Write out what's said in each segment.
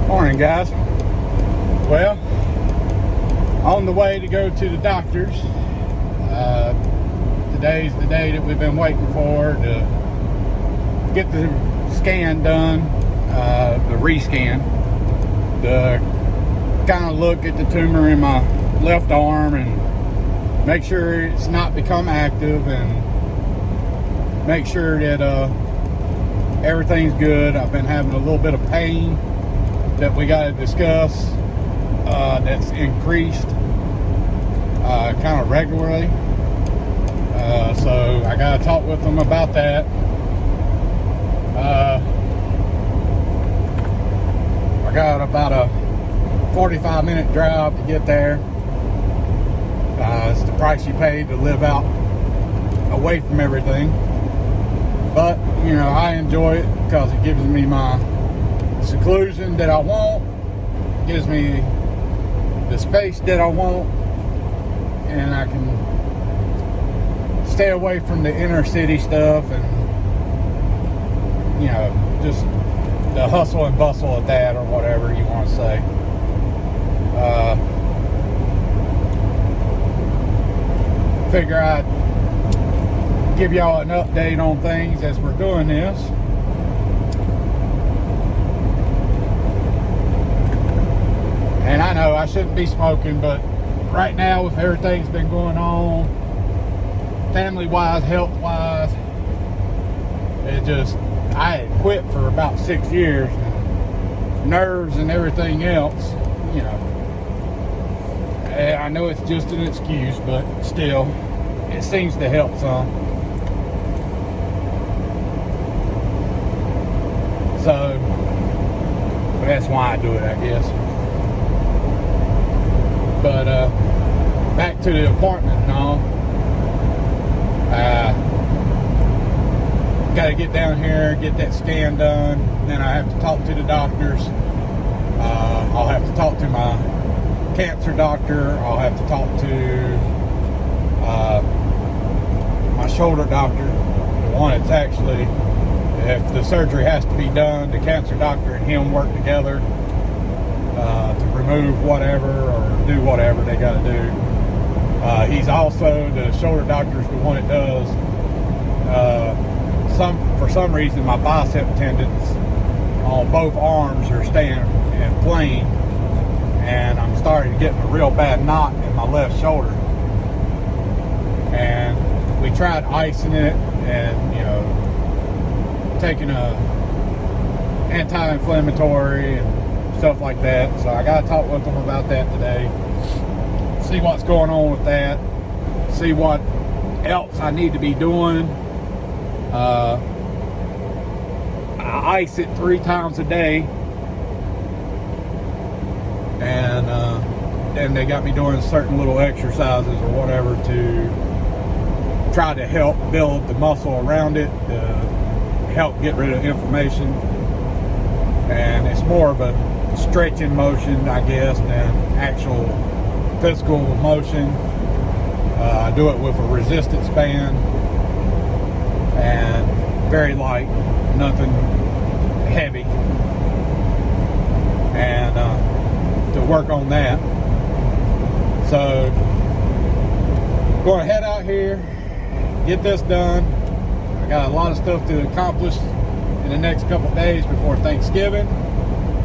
Morning, guys. Well, on the way to go to the doctor's. Today's the day that we've been waiting for to get the scan done, the rescan, to kind of look at the tumor in my left arm and make sure it's not become active and make sure that everything's good. I've been having a little bit of pain that we got to discuss that's increased kind of regularly. So I got to talk with them about that. I got about a 45-minute drive to get there. It's the price you pay to live out away from everything. But, you know, I enjoy it because it gives me my seclusion that I want, gives me the space that I want, and I can stay away from the inner city stuff and, you know, just the hustle and bustle of that, or whatever you want to say. Figure I'd give y'all an update on things as we're doing this. And I know I shouldn't be smoking, but right now with everything's been going on, family-wise, health-wise, I had quit for about 6 years. Nerves and everything else, you know. I know it's just an excuse, but still, it seems to help some. So, that's why I do it, I guess. But, back to the appointment and all. Got to get down here, get that scan done. Then I have to talk to the doctors. I'll have to talk to my cancer doctor. I'll have to talk to my shoulder doctor, the one that's actually, if the surgery has to be done, the cancer doctor and him work together to remove whatever or do whatever they got to do. He's also, the shoulder doctor is the one that does for some reason my bicep tendons on both arms are staying inflamed, and I'm starting to get a real bad knot in my left shoulder. And we tried icing it and, you know, taking a anti-inflammatory and stuff like that. So I got to talk with them about that today. See what's going on with that. See what else I need to be doing. I ice it 3 times a day, and then they got me doing certain little exercises or whatever to try to help build the muscle around it, to help get rid of inflammation. And it's more of a stretching motion, I guess, than actual physical motion. I do it with a resistance band and very light, nothing heavy, and to work on that. So going to head out here, get this done. I got a lot of stuff to accomplish in the next couple days before Thanksgiving.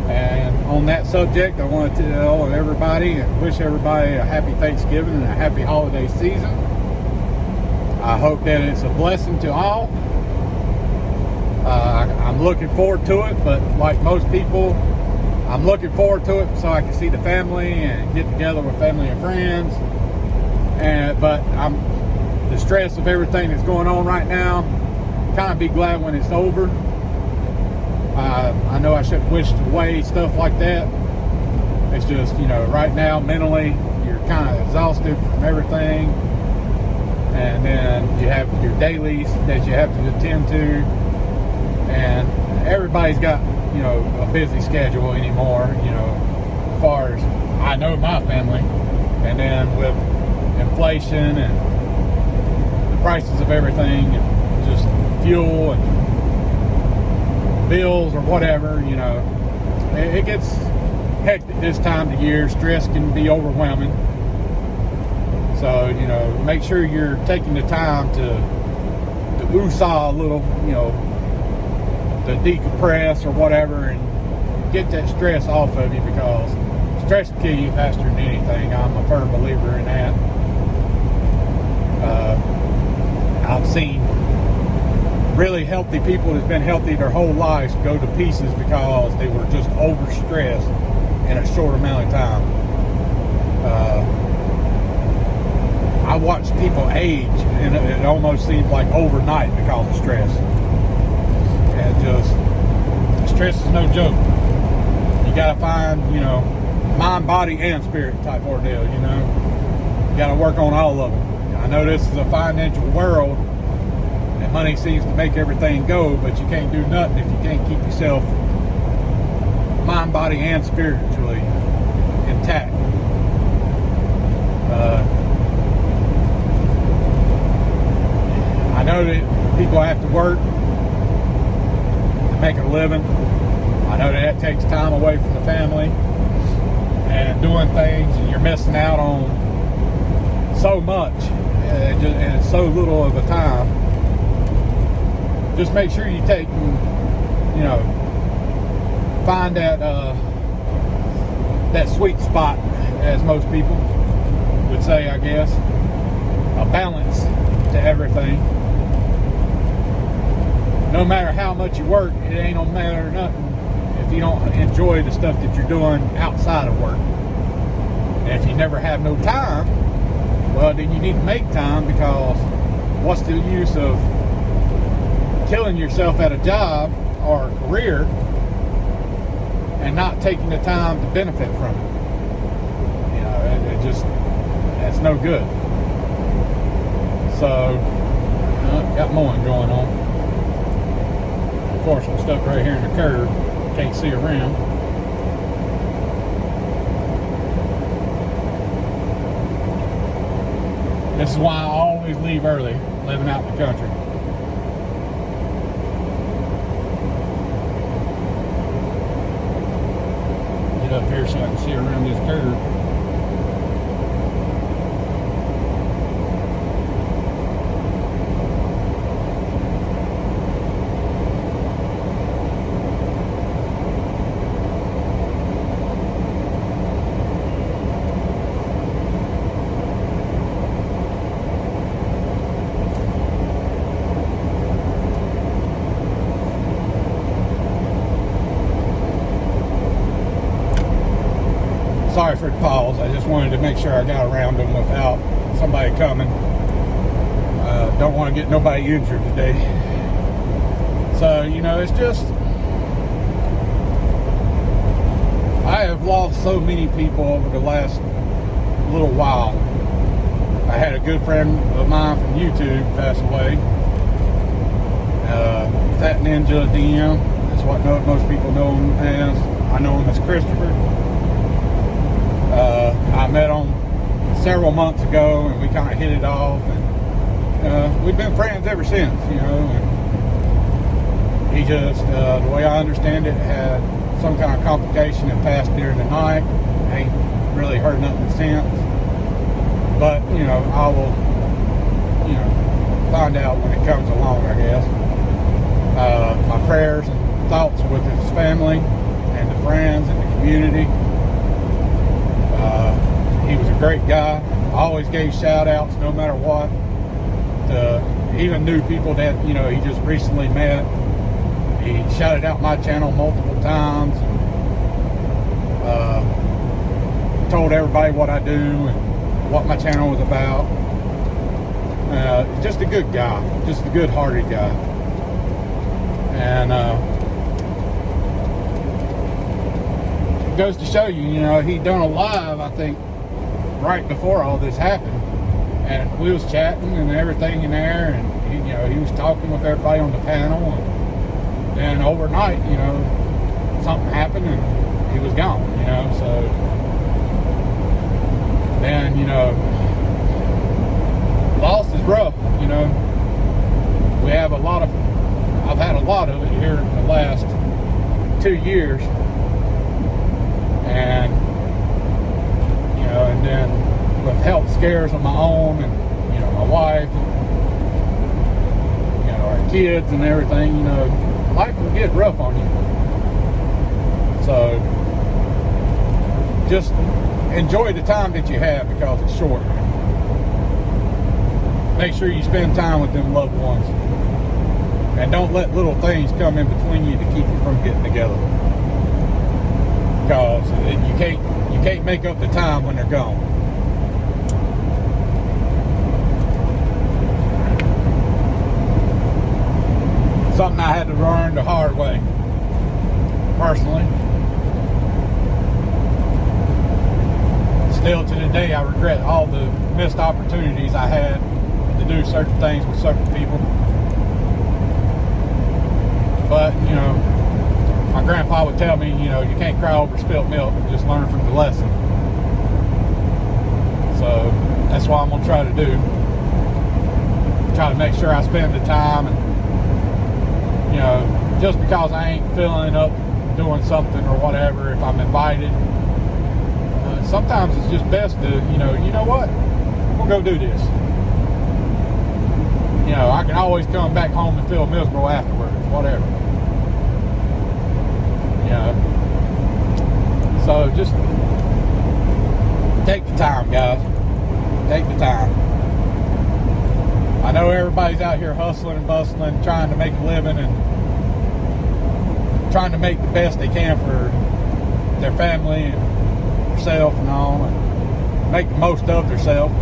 And on that subject, I want to tell everybody and wish everybody a happy Thanksgiving and a happy holiday season. I hope that it's a blessing to all. I'm looking forward to it, but like most people, I'm looking forward to it so I can see the family and get together with family and friends. But I'm the stress of everything that's going on right now. Kind of be glad when it's over. I know I shouldn't wish away stuff like that. It's just, you know, right now mentally you're kind of exhausted from everything, and then you have your dailies that you have to attend to, and everybody's got, you know, a busy schedule anymore, you know, as far as I know my family. And then with inflation and the prices of everything and just fuel and bills or whatever, you know, it gets hectic this time of year. Stress can be overwhelming. So, you know, make sure you're taking the time to woosah a little, you know, to decompress or whatever and get that stress off of you, because stress will kill you faster than anything. I'm a firm believer in that. I've seen really healthy people that's been healthy their whole lives go to pieces because they were just overstressed in a short amount of time. I watch people age, and it almost seems like overnight because of stress. And just, stress is no joke. You gotta find, you know, mind, body, and spirit type ordeal, you know. You gotta work on all of them. I know this is a financial world, and money seems to make everything go, but you can't do nothing if you can't keep yourself mind, body, and spiritually intact. I know that people have to work to make a living. I know that takes time away from the family and doing things, and you're missing out on so much, and it's so little of a time. Just make sure you take, you know, find that sweet spot, as most people would say, I guess. A balance to everything. No matter how much you work, it ain't no matter nothing if you don't enjoy the stuff that you're doing outside of work. And if you never have no time, well, then you need to make time, because what's the use of killing yourself at a job or a career and not taking the time to benefit from it? You know, it just, that's no good. So, got mowing going on. Of course, I'm stuck right here in the curb. Can't see around. This is why I always leave early, living out in the country. Get up here so I can see around this curve. Sorry for the pause. I just wanted to make sure I got around them without somebody coming. Don't want to get nobody injured today. So, you know, it's just, I have lost so many people over the last little while. I had a good friend of mine from YouTube pass away. Fat Ninja DM, that's what most people know him as. I know him as Christopher. I met him several months ago, and we kind of hit it off, and we've been friends ever since, you know. And he just, the way I understand it, had some kind of complication and passed during the night. Ain't really heard nothing since, but, you know, I will, you know, find out when it comes along, I guess. My prayers and thoughts with his family and the friends and the community. He was a great guy. Always gave shout outs no matter what. Even new people that, you know, he just recently met. He shouted out my channel multiple times. Told everybody what I do and what my channel was about. Just a good guy. Just a good-hearted guy. And it goes to show you, you know, he done a live, I think, right before all this happened, and we was chatting and everything in there, and he, you know, he was talking with everybody on the panel, and then overnight, you know, something happened and he was gone, you know. So then, you know, loss is rough, you know. We have I've had a lot of it here in the last 2 years. And, you know, and then with health scares of my own and, you know, my wife, you know, our kids and everything, you know, life will get rough on you. So just enjoy the time that you have because it's short. Make sure you spend time with them loved ones. And don't let little things come in between you to keep you from getting together. Because you can't make up the time when they're gone. Something I had to learn the hard way, personally. Still to the day, I regret all the missed opportunities I had to do certain things with certain people. But, you know, my grandpa would tell me, you know, you can't cry over spilt milk, just learn from the lesson. So that's what I'm going to try to do. Try to make sure I spend the time, and, you know, just because I ain't feeling up doing something or whatever, if I'm invited, sometimes it's just best to, you know what, we'll go do this. You know, I can always come back home and feel miserable afterwards, whatever. You know, so just take the time, guys. Take the time. I know everybody's out here hustling and bustling, trying to make a living and trying to make the best they can for their family and themselves and all, and make the most of themselves.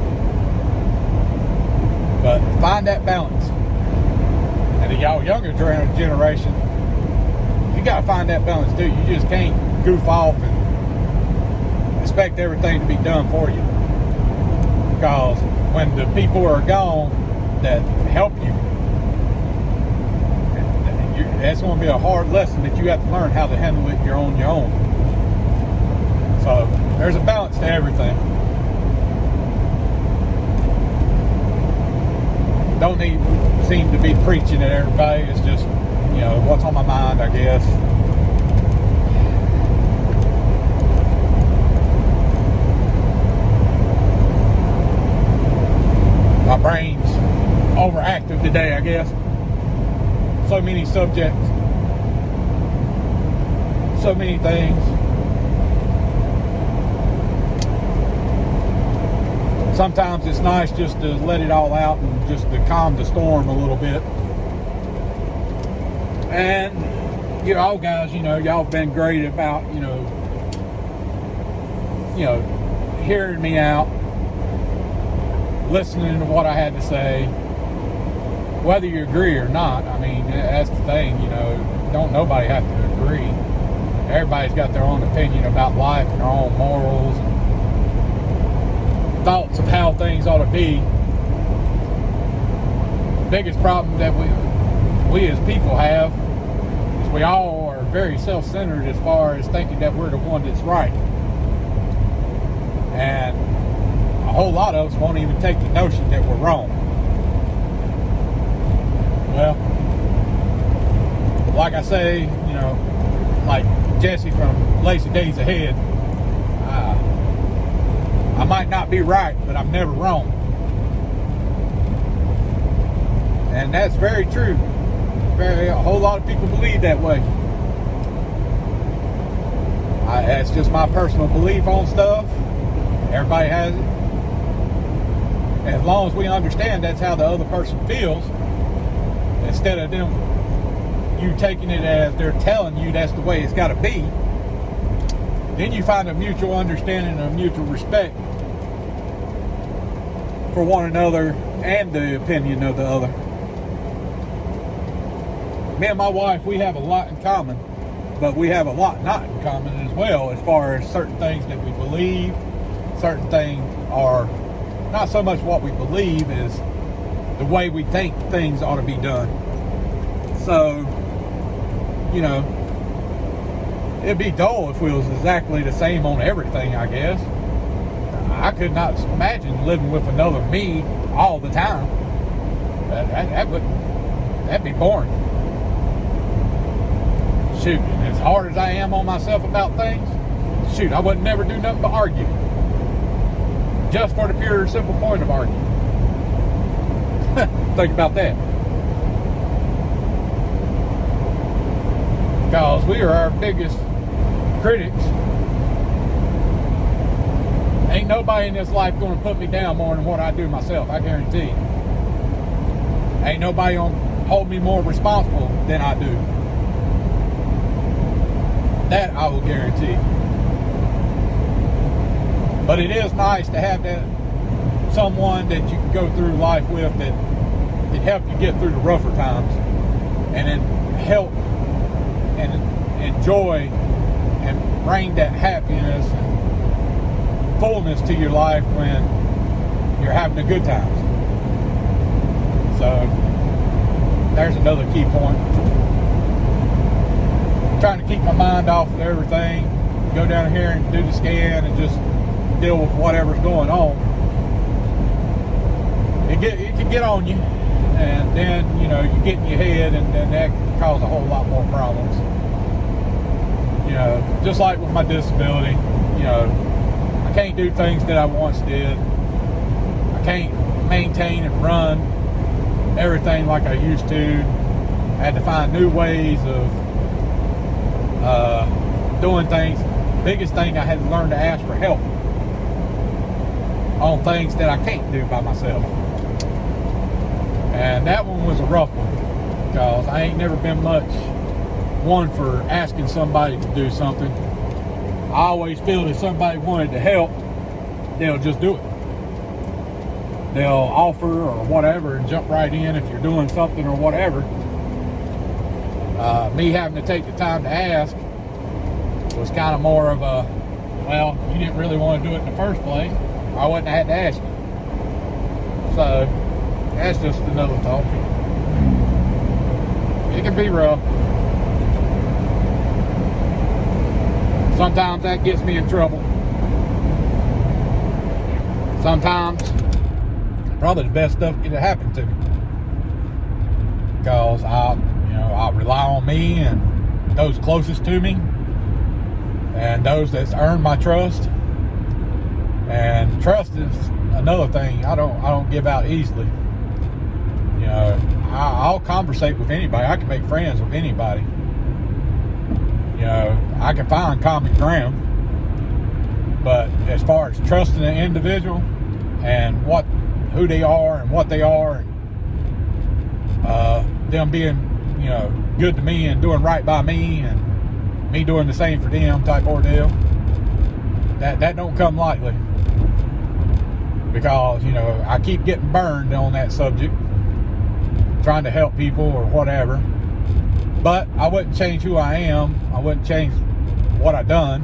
But find that balance. And the y'all younger generation, you gotta find that balance too. You just can't goof off and expect everything to be done for you. Because when the people are gone that help you, that's going to be a hard lesson that you have to learn how to handle it on your own. So there's a balance to everything. Don't seem to be preaching at everybody. It's just, you know, what's on my mind, I guess. My brain's overactive today, I guess. So many subjects, so many things. Sometimes it's nice just to let it all out and just to calm the storm a little bit. And you all guys, you know, y'all have been great about, you know, hearing me out, listening to what I had to say, whether you agree or not. I mean, that's the thing, you know, don't nobody have to agree. Everybody's got their own opinion about life and their own morals and thoughts of how things ought to be. The biggest problem that we as people have is we all are very self-centered as far as thinking that we're the one that's right. And a whole lot of us won't even take the notion that we're wrong. Well, like I say, you know, like Jesse from Lazy Days Ahead, I might not be right, but I'm never wrong. And that's very true. A whole lot of people believe that way. That's just my personal belief on stuff. Everybody has it. And as long as we understand that's how the other person feels, instead of them, you taking it as they're telling you that's the way it's got to be, then you find a mutual understanding and a mutual respect for one another and the opinion of the other. Me and my wife, we have a lot in common, but we have a lot not in common as well, as far as certain things that we believe. Certain things are not so much what we believe as the way we think things ought to be done. So, you know, it'd be dull if we was exactly the same on everything, I guess. I could not imagine living with another me all the time. That'd be boring. Shoot, and as hard as I am on myself about things, shoot, I wouldn't never do nothing but argue. Just for the pure simple point of arguing. Think about that. Because we are our biggest critics. Ain't nobody in this life going to put me down more than what I do myself, I guarantee you. Ain't nobody going to hold me more responsible than I do. That I will guarantee. But it is nice to have that someone that you can go through life with that can help you get through the rougher times and then help and enjoy and bring that happiness and fullness to your life when you're having the good times. So there's another key point. Trying to keep my mind off of everything, go down here and do the scan and just deal with whatever's going on. It can get on you, and then you get in your head, and then that can cause a whole lot more problems. Just like with my disability, I can't do things that I once did. I can't maintain and run everything like I used to. I had to find new ways of doing things. Biggest thing, I had to learn to ask for help on things that I can't do by myself. And that one was a rough one, because I ain't never been much one for asking somebody to do something. I always feel that if somebody wanted to help, they'll just do it. They'll offer or whatever and jump right in if you're doing something or whatever. Me having to take the time to ask was kind of more of a, well, you didn't really want to do it in the first place. I wouldn't have had to ask you. So that's just another talk. It can be rough. Sometimes that gets me in trouble. Sometimes probably the best stuff can happen to me, because I rely on me and those closest to me and those that's earned my trust. And trust is another thing I don't give out easily. I'll conversate with anybody. I can make friends with anybody. I can find common ground. But as far as trusting an individual and who they are and what they are, and them being, good to me and doing right by me and me doing the same for them type ordeal, that don't come lightly. Because, I keep getting burned on that subject, trying to help people or whatever. But I wouldn't change who I am. I wouldn't change what I've done.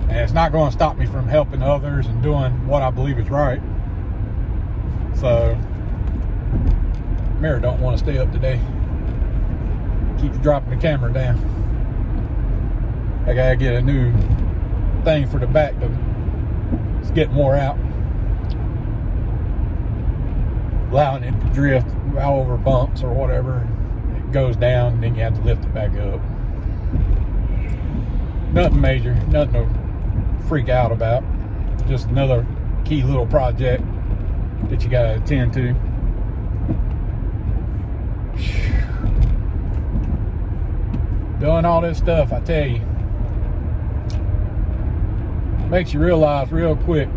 And it's not going to stop me from helping others and doing what I believe is right. So, mirror don't want to stay up today. Keeps dropping the camera down. I gotta get a new thing for the back. It's getting wore out. Allowing it to drift over bumps or whatever. It goes down and then you have to lift it back up. Nothing major, nothing to freak out about. Just another key little project that you gotta attend to. Doing all this stuff, I tell you, makes you realize real quick.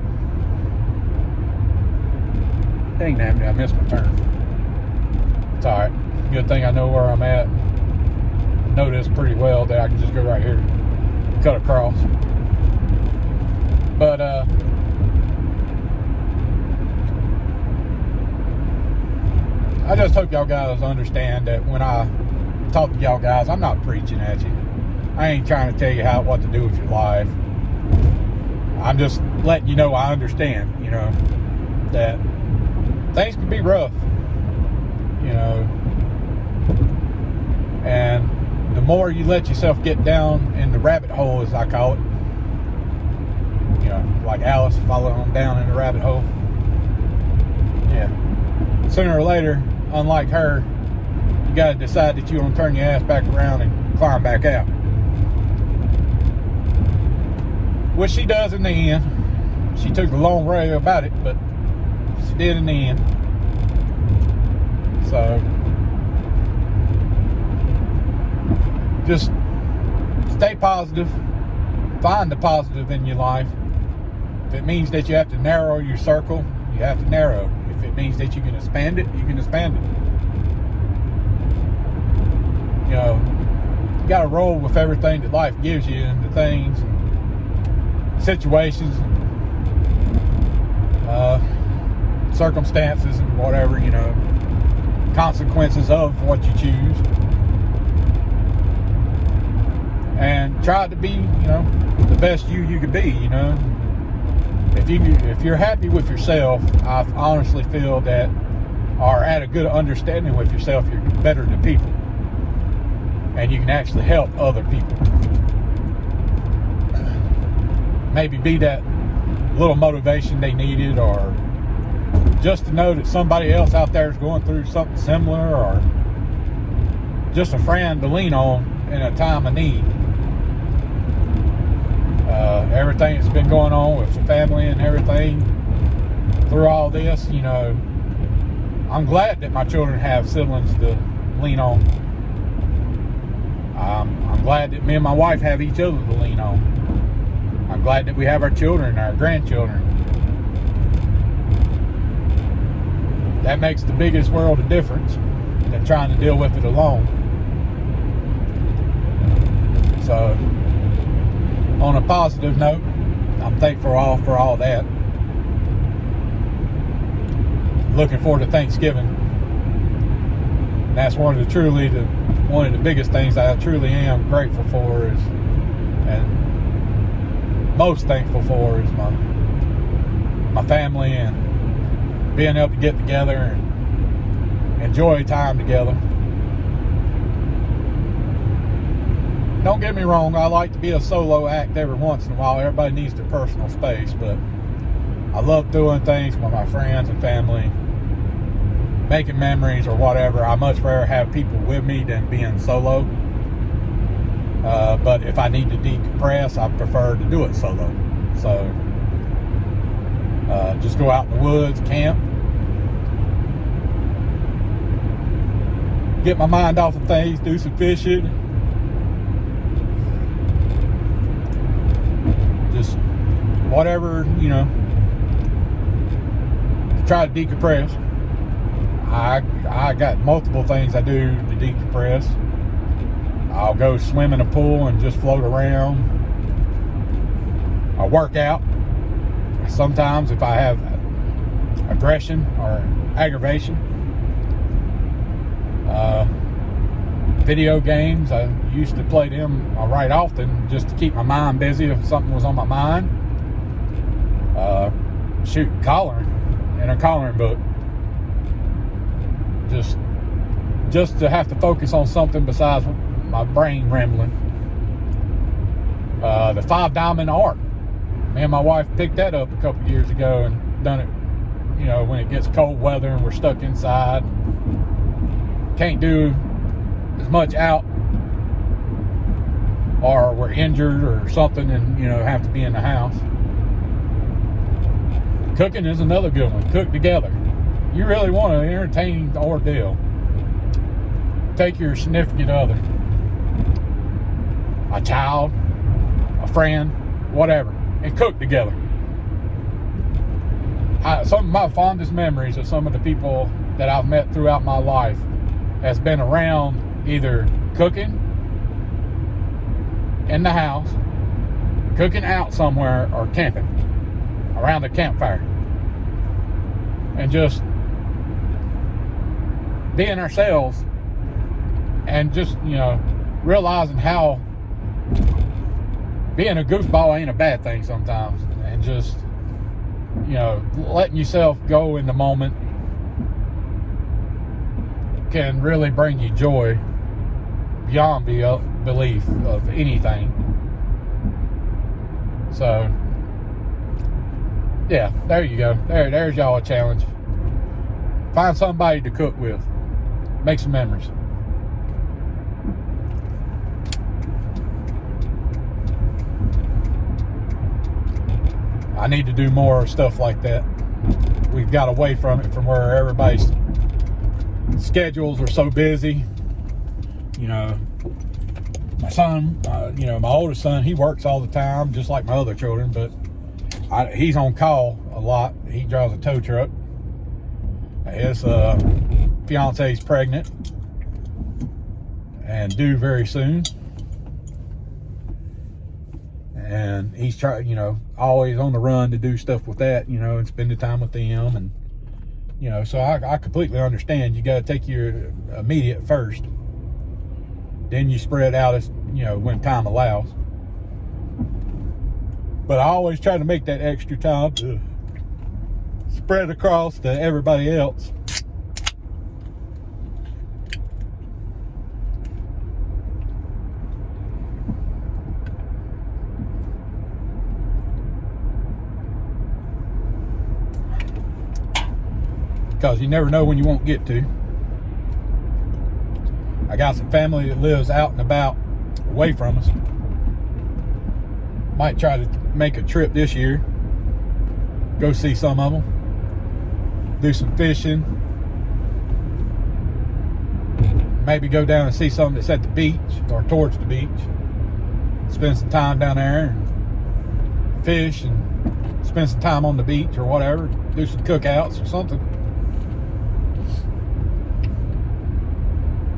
Dang, damn it, I missed my turn. It's alright. Good thing I know where I'm at. I know this pretty well, that I can just go right here, cut across. But I just hope y'all guys understand that when I talk to y'all guys, I'm not preaching at you. I ain't trying to tell you what to do with your life. I'm just letting you know I understand, that things can be rough, and the more you let yourself get down in the rabbit hole, as I call it, like Alice following down in the rabbit hole, sooner or later, unlike her, you got to decide that you want to turn your ass back around and climb back out. which she does in the end. She took the long way about it, but she did in the end. So just stay positive. Find the positive in your life. If it means that you have to narrow your circle, you have to narrow. If it means that you can expand it, you can expand it. You know, you got to roll with everything that life gives you, and the things, and situations, circumstances, and whatever, you know, consequences of what you choose. And try to be, you know, the best you could be, you know. If you're happy with yourself, I honestly feel that, or at a good understanding with yourself, you're better to people. And you can actually help other people. Maybe be that little motivation they needed, or just to know that somebody else out there is going through something similar, or just a friend to lean on in a time of need. Everything that's been going on with the family and everything through all this, you know, I'm glad that my children have siblings to lean on. I'm glad that me and my wife have each other to lean on. I'm glad that we have our children and our grandchildren. That makes the biggest world of difference than trying to deal with it alone. So, on a positive note, I'm thankful for all that. Looking forward to Thanksgiving. And that's one of the biggest things I truly am grateful for is, and most thankful for, is my family, and being able to get together and enjoy time together. Don't get me wrong, I like to be a solo act every once in a while. Everybody needs their personal space, but I love doing things with my friends and family, making memories or whatever. I much rather have people with me than being solo. But if I need to decompress, I prefer to do it solo. So just go out in the woods, camp, get my mind off of things, do some fishing. Just whatever, you know, to try to decompress. I got multiple things I do to decompress. I'll go swim in a pool and just float around. I work out. Sometimes if I have aggression or aggravation. Video games, I used to play them right often just to keep my mind busy if something was on my mind. Coloring in a coloring book. Just to have to focus on something besides my brain rambling. The 5-diamond art. Me and my wife picked that up a couple years ago and done it, you know, when it gets cold weather and we're stuck inside. Can't do as much out, or we're injured or something and, you know, have to be in the house. Cooking is another good one. Cook together. You really want to entertain the ordeal. Take your significant other, a child, a friend, whatever, and cook together. Some of my fondest memories of some of the people that I've met throughout my life has been around either cooking in the house, cooking out somewhere, or camping around the campfire. And just being ourselves and just, you know, realizing how being a goofball ain't a bad thing sometimes, and just, you know, letting yourself go in the moment can really bring you joy beyond belief of anything. So yeah, there you go. There's y'all a challenge. Find somebody to cook with. Make some memories. I need to do more stuff like that. We've got away from it, from where everybody's schedules are so busy. You know, my son, you know, my oldest son, he works all the time, just like my other children, but he's on call a lot. He drives a tow truck. His fiance's pregnant and due very soon. And he's trying, you know, always on the run to do stuff with that, you know, and spend the time with them. And, you know, so I completely understand. You got to take your immediate first. Then you spread out as, you know, when time allows. But I always try to make that extra time to spread across to everybody else. Because you never know when you won't get to. I got some family that lives out and about away from us. Might try to make a trip this year. Go see some of them. Do some fishing. Maybe go down and see something that's at the beach or towards the beach. Spend some time down there and fish and spend some time on the beach or whatever. Do some cookouts or something.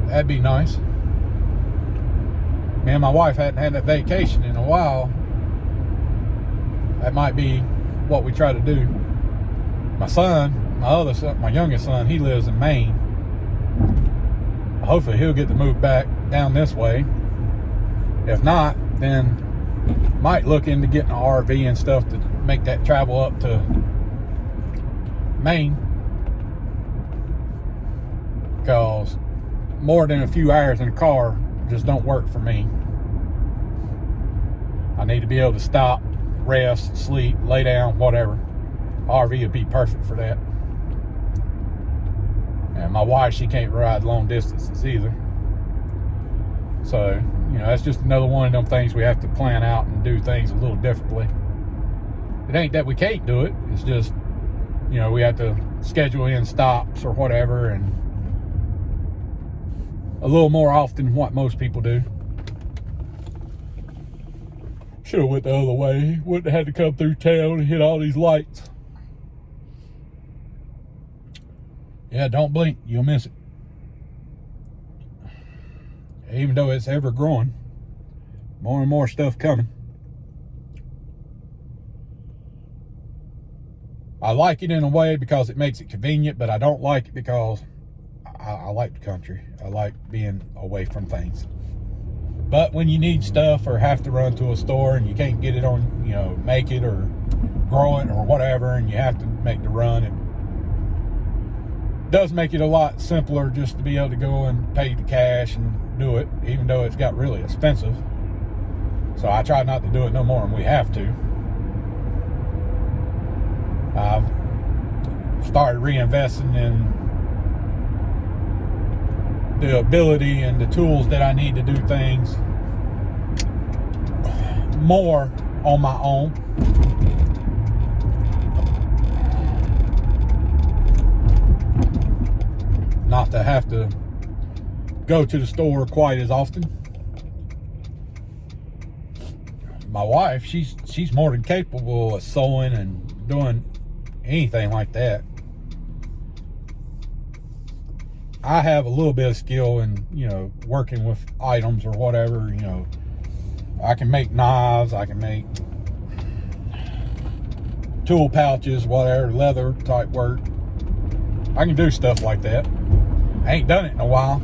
That'd be nice. Me and my wife hadn't had a vacation in a while. That might be what we try to do. My son, my youngest son, he lives in Maine. Hopefully he'll get to move back down this way. If not, then might look into getting an RV and stuff to make that travel up to Maine. Because more than a few hours in a car just don't work for me. I need to be able to stop, rest, sleep, lay down, whatever. RV would be perfect for that. And my wife, she can't ride long distances either. So, you know, that's just another one of them things we have to plan out and do things a little differently. It ain't that we can't do it. It's just, you know, we have to schedule in stops or whatever, and a little more often than what most people do. Should have went the other way. Wouldn't have had to come through town and hit all these lights. Yeah, don't blink. You'll miss it. Even though it's ever growing. More and more stuff coming. I like it in a way because it makes it convenient, but I don't like it because I like the country. I like being away from things. But when you need stuff or have to run to a store and you can't get it on, you know, make it or grow it or whatever, and you have to make the run, it does make it a lot simpler just to be able to go and pay the cash and do it, even though it's got really expensive. So I try not to do it no more than we have to. I've started reinvesting in the ability and the tools that I need to do things more on my own. Not to have to go to the store quite as often. My wife, she's more than capable of sewing and doing anything like that. I have a little bit of skill in, you know, working with items or whatever. You know, I can make knives, I can make tool pouches, whatever, leather type work. I can do stuff like that. I ain't done it in a while.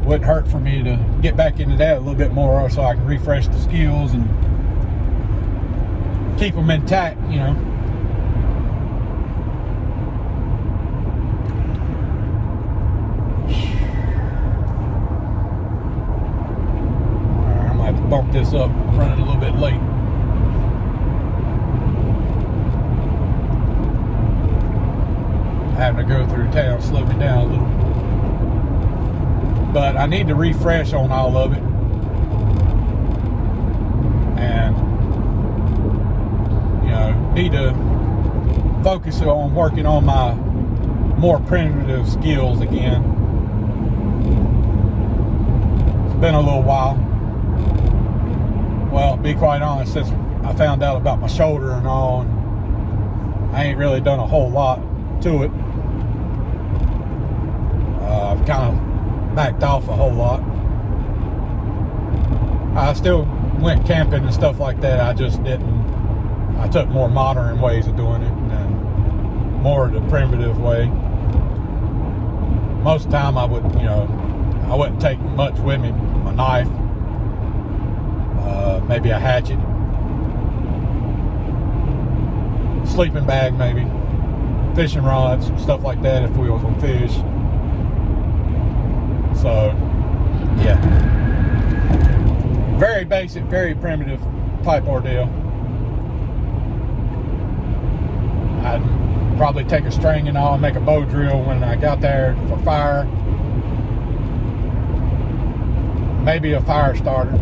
Wouldn't hurt for me to get back into that a little bit more so I can refresh the skills and keep them intact, you know. I'm gonna have to bump this up. I'm running a little bit late. Having to go through town slowed me down a little. But I need to refresh on all of it. And need to focus on working on my more primitive skills again. It's been a little while. Well, to be quite honest, since I found out about my shoulder and all, and I ain't really done a whole lot to it. I've kind of backed off a whole lot. I still went camping and stuff like that. I just didn't. I took more modern ways of doing it and more the primitive way. Most of the time I wouldn't take much with me. My knife, maybe a hatchet, sleeping bag maybe, fishing rods, stuff like that if we was gonna fish. So, yeah. Very basic, very primitive type ordeal. I'd probably take a string and all and make a bow drill when I got there for fire. Maybe a fire starter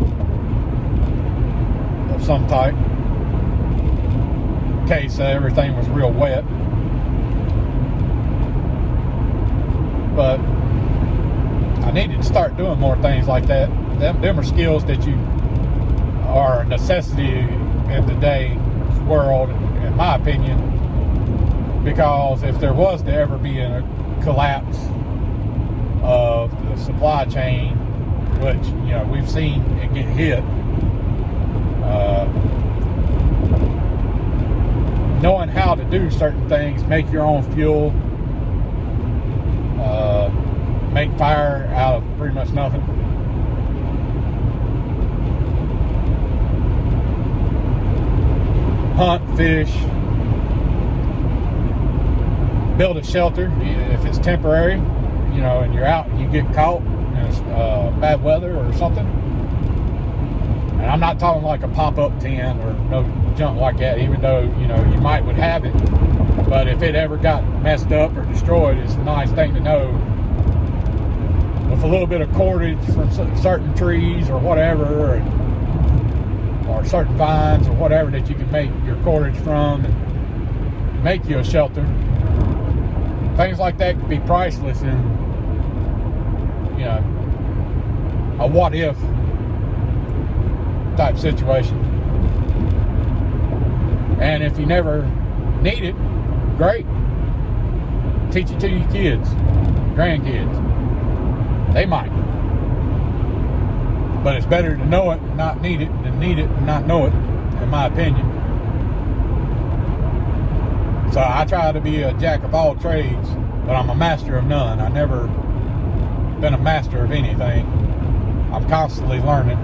of some type, in case everything was real wet. But I needed to start doing more things like that. Them are skills that are a necessity in today's world, in my opinion, because if there was to ever be a collapse of the supply chain, which we've seen it get hit, knowing how to do certain things, make your own fuel, make fire out of pretty much nothing. Hunt, fish, build a shelter if it's temporary, and you're out and you get caught and it's bad weather or something. And I'm not talking like a pop-up tent or no junk like that, even though you might would have it. But if it ever got messed up or destroyed, it's a nice thing to know. With a little bit of cordage from certain trees or whatever, or certain vines or whatever that you can make your cordage from and make you a shelter. Things like that could be priceless in, a what if type situation. And if you never need it, great. Teach it to your kids, grandkids. They might. But it's better to know it and not need it than need it and not know it, in my opinion. So I try to be a jack of all trades, but I'm a master of none. I've never been a master of anything. I'm constantly learning.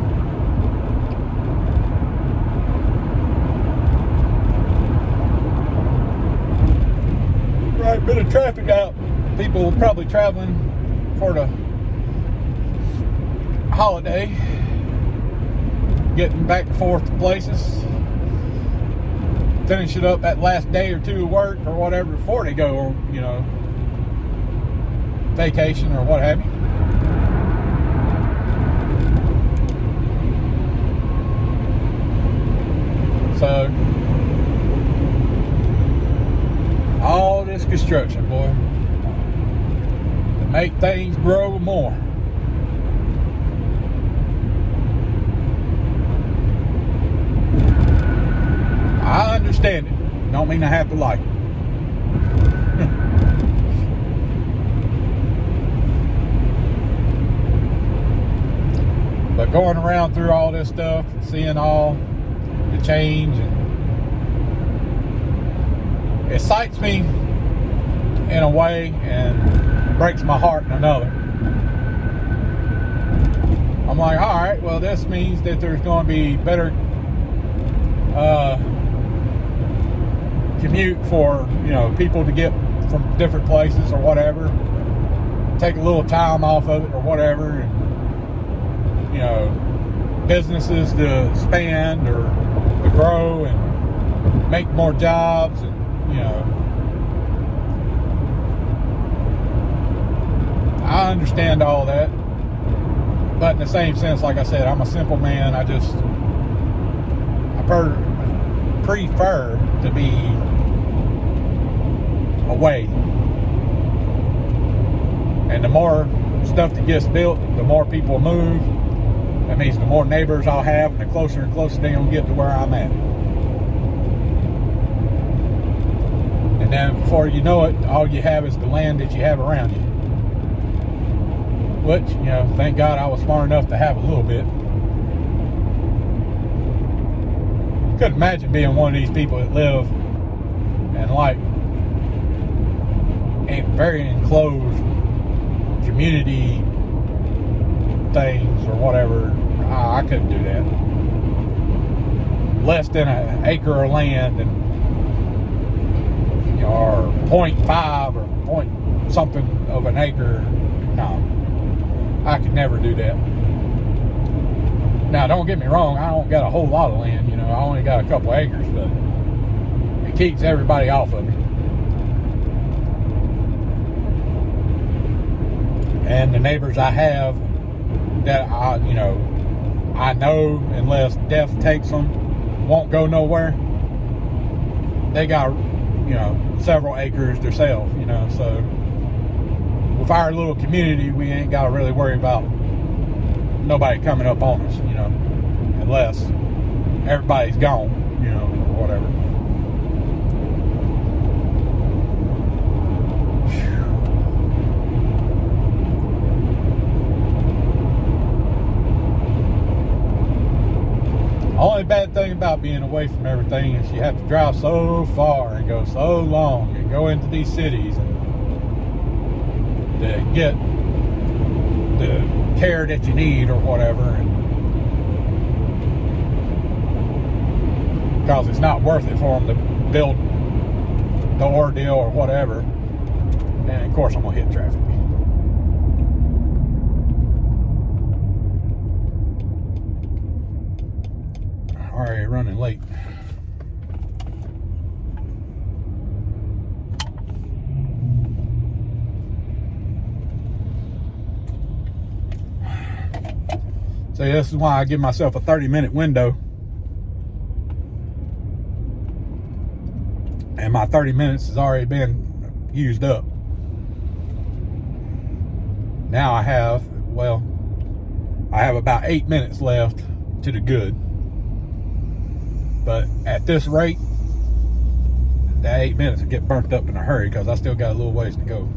Right, bit of traffic out. People probably traveling for the holiday, getting back and forth to places, finishing up that last day or two of work or whatever before they go on, vacation or what have you. So all this construction, boy, to make things grow more. I understand it. Don't mean I have to like it. But going around through all this stuff, seeing all the change, and it excites me in a way and breaks my heart in another. I'm like, all right, well, this means that there's going to be better commute for people to get from different places or whatever, take a little time off of it or whatever, and businesses to expand or to grow and make more jobs, and I understand all that, but in the same sense, like I said, I'm a simple man. I prefer to be away. And the more stuff that gets built, the more people move. That means the more neighbors I'll have, and the closer and closer they're going to get to where I'm at. And then before you know it, all you have is the land that you have around you. Which, you know, thank God I was smart enough to have a little bit. Couldn't imagine being one of these people that live in like a very enclosed community things or whatever. I couldn't do that. Less than an acre of land, and you know, or 0.5 or point something of an acre. No, I could never do that. Now, don't get me wrong, I don't got a whole lot of land, you know, I only got a couple acres, but it keeps everybody off of me. And the neighbors I have that I know unless death takes them, won't go nowhere. They got, you know, several acres themselves, you know, so with our little community, we ain't got to really worry about nobody coming up on us, you know, unless everybody's gone, you know, or whatever. Only bad thing about being away from everything is you have to drive so far and go so long and go into these cities and to get the care that you need or whatever, and because it's not worth it for them to build the ordeal or whatever. And of course I'm gonna hit traffic. Already running late. So this is why I give myself a 30-minute window. And my 30 minutes has already been used up. Now I have about 8 minutes left to the good. But at this rate, that 8 minutes will get burnt up in a hurry because I still got a little ways to go.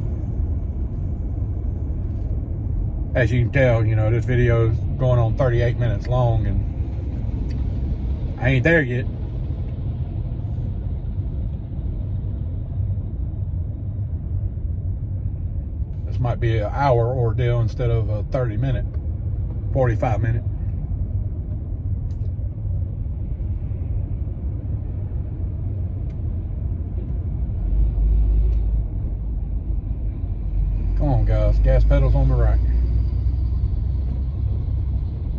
As you can tell, you know, this video is going on 38 minutes long and I ain't there yet. This might be an hour ordeal instead of a 30-minute, 45-minute. Come on, guys. Gas pedals on the right.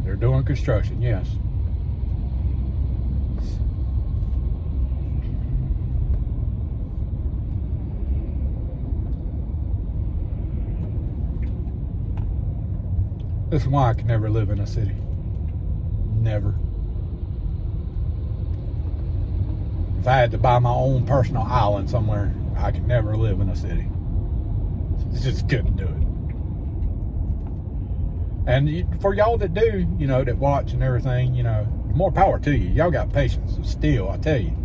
They're doing construction, yes. This is why I can never live in a city. Never. If I had to buy my own personal island somewhere, I could never live in a city. Just couldn't do it. And for y'all that do, you know, that watch and everything, you know, more power to you. Y'all got patience. Still, I tell you.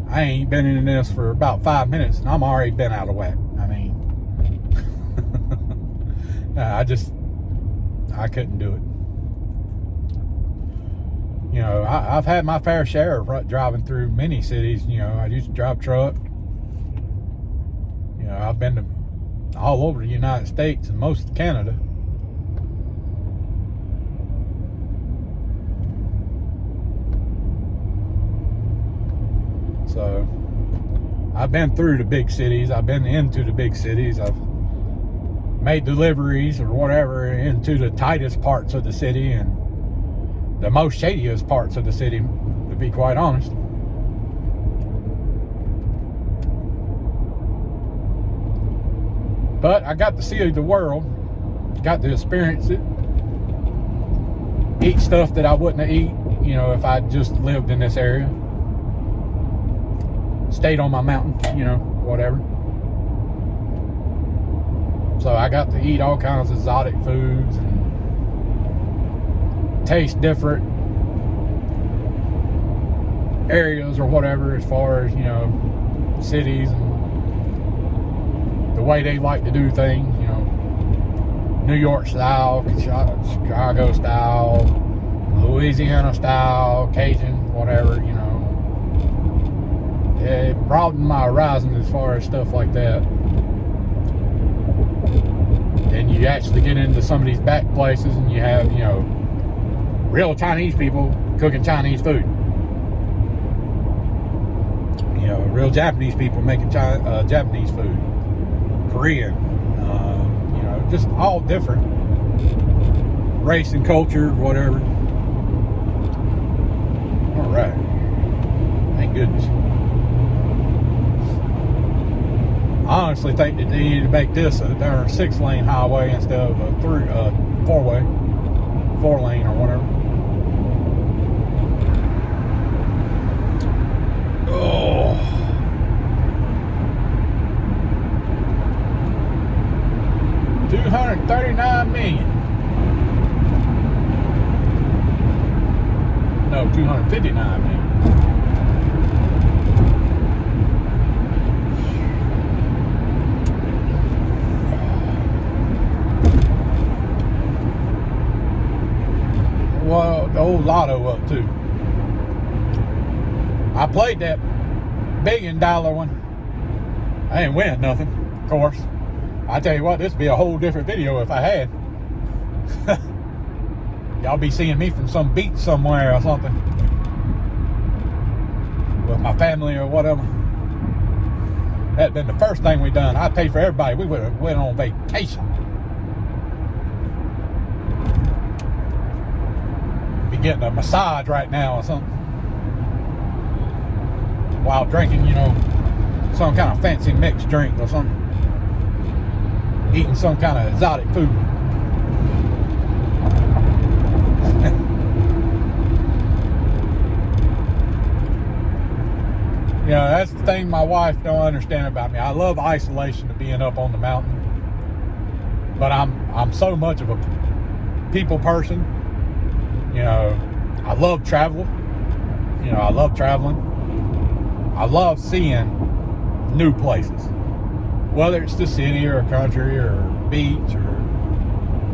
I ain't been in this for about 5 minutes and I'm already been out of whack. I mean, I couldn't do it. You know, I've had my fair share of driving through many cities. You know, I used to drive truck. You know, I've been to all over the United States and most of Canada. So, I've been through the big cities. I've been into the big cities. I've made deliveries or whatever into the tightest parts of the city and the most shadiest parts of the city, to be quite honest. But I got to see the world, got to experience it, eat stuff that I wouldn't have eat, you know, if I just lived in this area, stayed on my mountain, you know, whatever. So I got to eat all kinds of exotic foods and taste different areas or whatever, as far as, you know, cities and the way they like to do things, you know, New York style, Chicago style, Louisiana style, Cajun, whatever, you know. It broadened my horizon as far as stuff like that. And you actually get into some of these back places and you have, you know, real Chinese people cooking Chinese food. You know, real Japanese people making Japanese food. Korean, you know, just all different race and culture, whatever. All right, thank goodness. I honestly think that they need to make this a darn 6-lane highway instead of a 4-way, 4-lane or whatever. Oh. $239 million. No, $259 million. Well, the old lotto up too. I played that $1 billion one. I ain't win nothing, of course. I tell you what, this would be a whole different video if I had. Y'all be seeing me from some beach somewhere or something with my family or whatever. That'd been the first thing we done. I'd pay for everybody. We would have went on vacation. Be getting a massage right now or something while drinking, you know, some kind of fancy mixed drink or something. Eating some kind of exotic food. You know, that's the thing my wife don't understand about me. I love isolation of being up on the mountain, but I'm so much of a people person. You know, I love travel. You know, I love traveling. I love seeing new places, whether it's the city or a country or beach or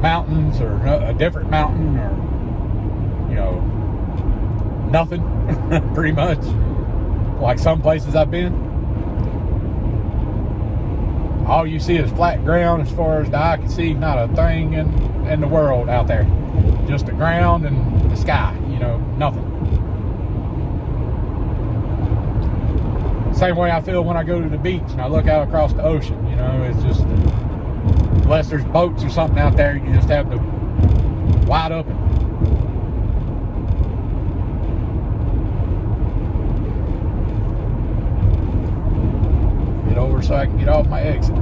mountains or a different mountain or, you know, nothing, pretty much. Like some places I've been, all you see is flat ground as far as the eye can see. Not a thing in the world out there. Just the ground and the sky, you know, nothing. Same way I feel when I go to the beach and I look out across the ocean. You know, it's just, unless there's boats or something out there, you just have to wide open. Get over so I can get off my exit.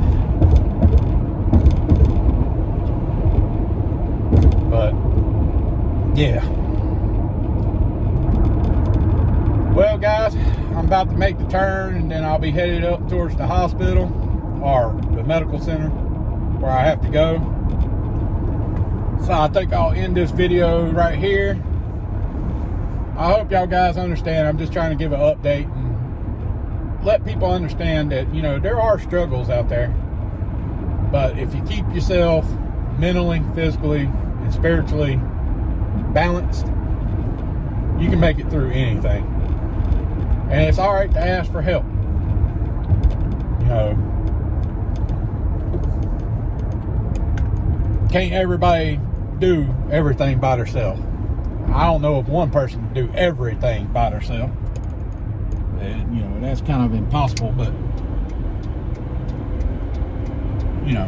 But yeah. Well, guys, I'm about to make the turn and then I'll be headed up towards the hospital or the medical center where I have to go. So I think I'll end this video right here. I hope y'all guys understand. I'm just trying to give an update and let people understand that, you know, there are struggles out there. But if you keep yourself mentally, physically, and spiritually balanced, you can make it through anything. And it's all right to ask for help. You know, can't everybody do everything by themselves. I don't know if one person can do everything by themselves. And, you know, that's kind of impossible, but, you know,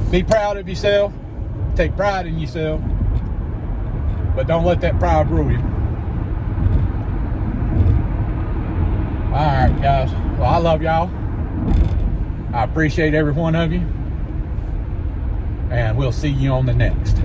be proud of yourself. Take pride in yourself. But don't let that pride rule you. Alright, guys. Well, I love y'all. I appreciate every one of you. And we'll see you on the next.